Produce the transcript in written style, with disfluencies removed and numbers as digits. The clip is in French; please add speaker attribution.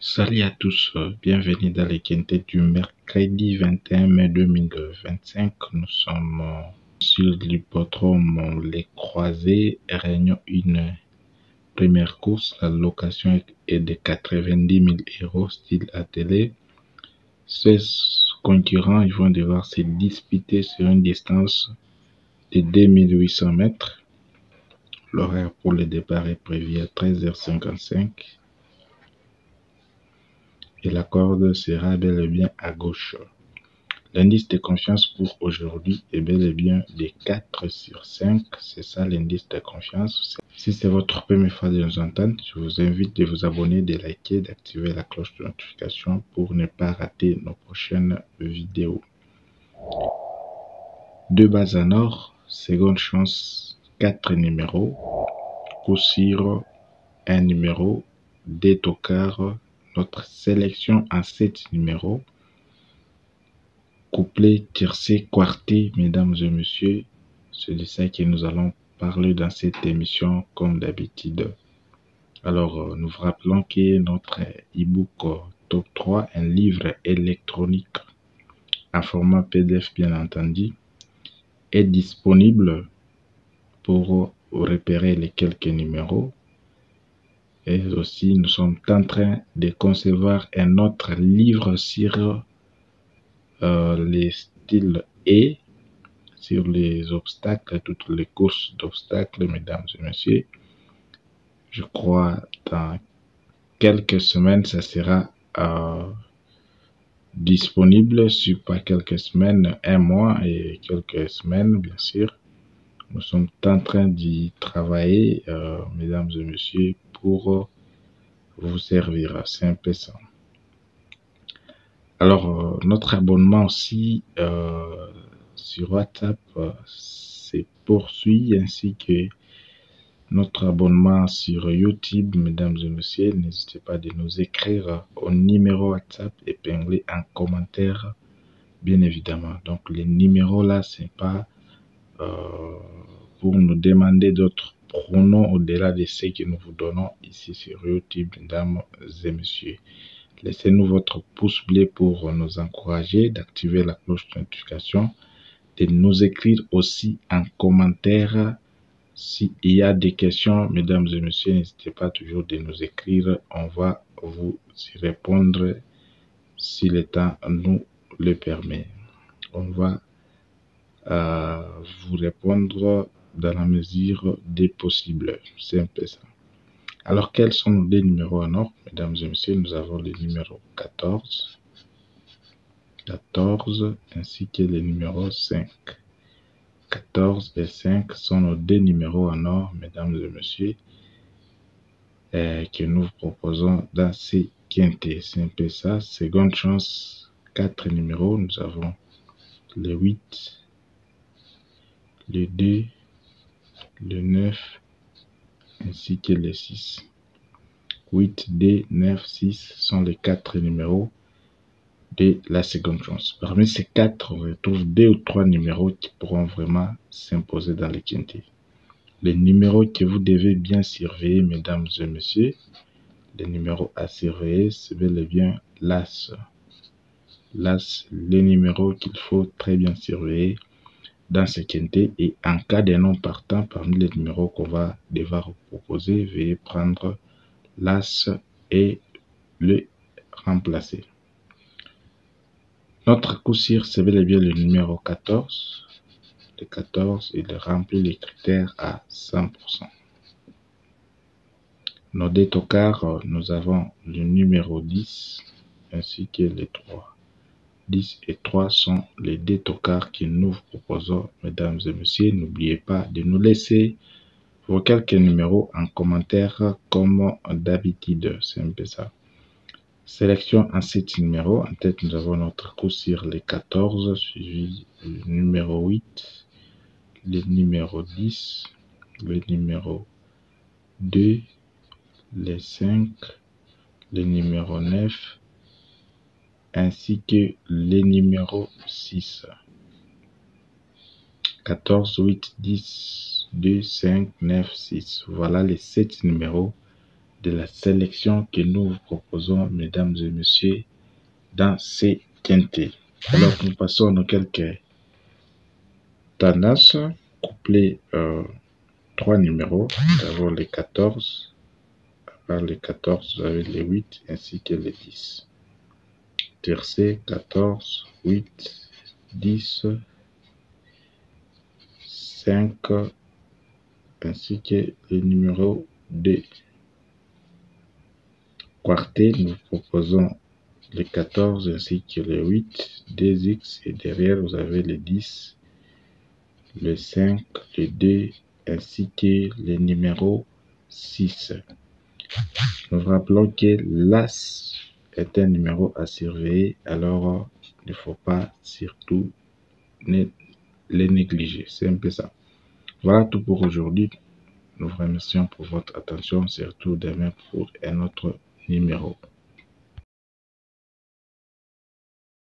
Speaker 1: Salut à tous, bienvenue dans les quintés du mercredi 21 mai 2025. Nous sommes sur l'hippodrome Les Croisés, réunion une première course. La location est de 90 000 euros, style attelé. 16 concurrents ils vont devoir se disputer sur une distance de 2800 mètres. L'horaire pour le départ est prévu à 13h55. Et la corde sera bel et bien à gauche. L'indice de confiance pour aujourd'hui est bel et bien de 4 sur 5. C'est ça l'indice de confiance. Si c'est votre première fois de nous entendre, je vous invite de vous abonner, de liker, d'activer la cloche de notification pour ne pas rater nos prochaines vidéos. Deux bases en or, seconde chance, 4 numéros. Coup sûr, un numéro, des tocards. Notre sélection en 7 numéros. Couplet, tiercé, quarté, mesdames et messieurs, c'est de ça que nous allons parler dans cette émission comme d'habitude. Alors, nous vous rappelons que notre e-book Top 3, un livre électronique en format PDF bien entendu, est disponible pour repérer les quelques numéros. Et aussi, nous sommes en train de concevoir un autre livre sur les styles et sur les obstacles, toutes les courses d'obstacles, mesdames et messieurs. Je crois dans quelques semaines, ça sera disponible, sur pas quelques semaines, un mois et quelques semaines, bien sûr. Nous sommes en train d'y travailler, mesdames et messieurs, pour vous servir. C'est un peu ça. Alors, notre abonnement aussi sur WhatsApp se poursuit, ainsi que notre abonnement sur YouTube, mesdames et messieurs. N'hésitez pas de nous écrire au numéro WhatsApp épinglé en commentaire, bien évidemment. Donc, les numéros là, c'est pas pour nous demander d'autres pronoms au-delà de ce que nous vous donnons ici sur YouTube, mesdames et messieurs. Laissez-nous votre pouce bleu pour nous encourager, d'activer la cloche de notification, de nous écrire aussi en commentaire s'il y a des questions, mesdames et messieurs. N'hésitez pas toujours de nous écrire, on va vous y répondre si le temps nous le permet. On va vous répondre dans la mesure des possibles. C'est un peu ça. Alors, quels sont les numéros en or, mesdames et messieurs? Nous avons le numéro 14, ainsi que le numéro 5. 14 et 5 sont nos deux numéros en or, mesdames et messieurs, que nous proposons dans ces quintés. C'est un peu ça. Seconde chance, 4 numéros. Nous avons le 8, le 2, le 9, ainsi que le 6. 8, 2, 9, 6 sont les 4 numéros de la seconde chance. Parmi ces 4, on retrouve 2 ou 3 numéros qui pourront vraiment s'imposer dans les quintés. Les numéros que vous devez bien surveiller, mesdames et messieurs, les numéros à surveiller, c'est bel et bien l'As. L'As, les numéros qu'il faut très bien surveiller dans ce quintet. Et en cas de non partant, parmi les numéros qu'on va devoir vous proposer, veuillez prendre l'As et le remplacer. Notre coup sûr, c'est bel et bien le numéro 14. Le 14, il remplit les critères à 100%. Nos deux tocards, nous avons le numéro 10 ainsi que le 3. 10 et 3 sont les deux tocards que nous vous proposons, mesdames et messieurs. N'oubliez pas de nous laisser vos quelques numéros en commentaire comme d'habitude. C'est un peu ça. Sélection en 7 numéros. En tête, nous avons notre coup sur les 14, suivi le numéro 8, le numéro 10, le numéro 2, le 5, le numéro 9, ainsi que le numéro 6. 14, 8, 10, 2, 5, 9, 6. Voilà les 7 numéros de la sélection que nous vous proposons, mesdames et messieurs, dans ces quintés. Alors, nous passons à quelques tendances, couplées 3 numéros. D'abord les 14. Par les 14, vous avez les 8 ainsi que les 10. Tiercé, 14, 8, 10, 5, ainsi que le numéro 2. Quartet, nous proposons les 14 ainsi que les 8, 2x, et derrière vous avez les 10, le 5, le 2, ainsi que le numéro 6. Nous rappelons que l'As est un numéro à surveiller, alors il ne faut pas surtout les négliger. C'est un peu ça. Voilà tout pour aujourd'hui. Nous vous remercions pour votre attention, surtout demain pour un autre numéro.